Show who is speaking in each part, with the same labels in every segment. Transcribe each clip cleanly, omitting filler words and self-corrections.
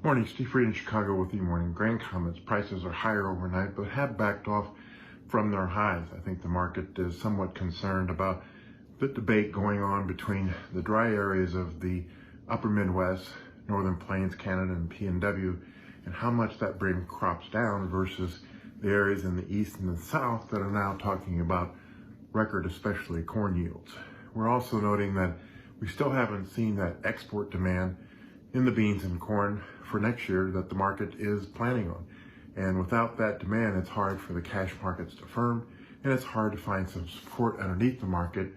Speaker 1: Morning, Steve Reed in Chicago with the morning grain comments. Prices are higher overnight, but have backed off from their highs. I think the market is somewhat concerned about the debate going on between the dry areas of the upper Midwest, Northern Plains, Canada, and PNW, and how much that brings crops down versus the areas in the east and the south that are now talking about record, especially corn yields. We're also noting that we still haven't seen that export demand in the beans and corn for next year that the market is planning on. And without that demand, it's hard for the cash markets to firm, and it's hard to find some support underneath the market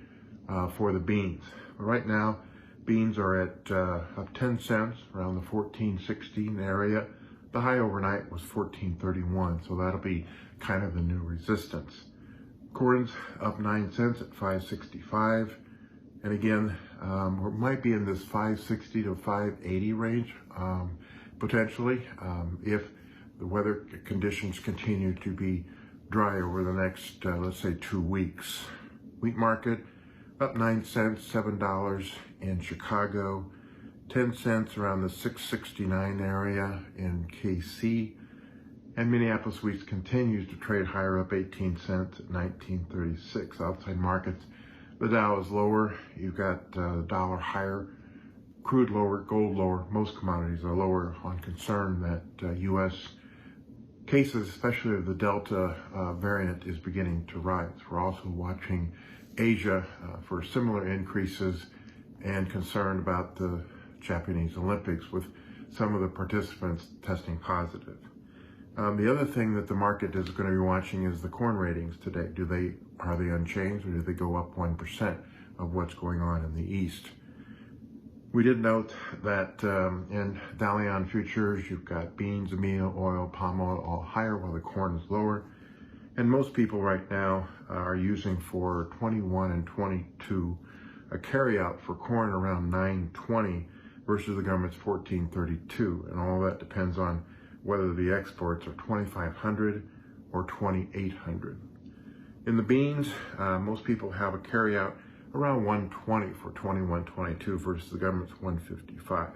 Speaker 1: for the beans. But right now, beans are at up 10 cents, around the 14.16 area. The high overnight was 14.31, so that'll be kind of the new resistance. Corn's up 9 cents at 5.65. And again, we might be in this 560 to 580 range, potentially, if the weather conditions continue to be dry over the next, let's say, 2 weeks. Wheat market up 9 cents, $7 in Chicago, 10 cents around the 669 area in KC. And Minneapolis wheat continues to trade higher, up 18 cents at 19.36. Outside markets, the Dow is lower. You've got the dollar higher, crude lower, gold lower. Most commodities are lower on concern that U.S. cases, especially of the Delta variant, is beginning to rise. We're also watching Asia for similar increases and concerned about the Japanese Olympics with some of the participants testing positive. The other thing that the market is going to be watching is the corn ratings today. Are they unchanged, or do they go up 1% of what's going on in the East? We did note that in Dalian futures, you've got beans, meal, oil, palm oil all higher while the corn is lower. And most people right now are using for 21 and 22 a carryout for corn around 9.20 versus the government's 14.32. And all that depends on whether the exports are 2,500 or 2,800. In the beans, most people have a carryout around 120 for 21.22 versus the government's 155.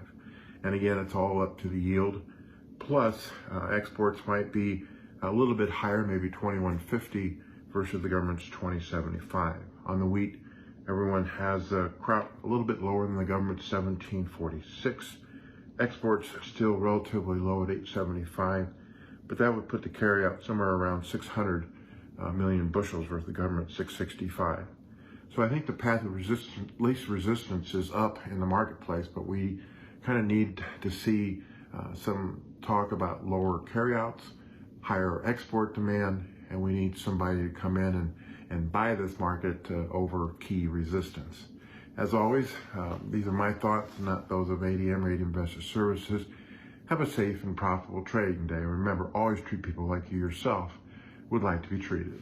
Speaker 1: And again, it's all up to the yield. Plus, exports might be a little bit higher, maybe 21.50 versus the government's 20.75. On the wheat, everyone has a crop a little bit lower than the government's 17.46. Exports are still relatively low at 875, but that would put the carryout somewhere around 600 million bushels versus the government 665. So I think the path of least resistance is up in the marketplace, but we kind of need to see some talk about lower carryouts, higher export demand, and we need somebody to come in and buy this market over key resistance. As always, these are my thoughts, not those of ADM Investor Services. Have a safe and profitable trading day. Remember, always treat people like you yourself would like to be treated.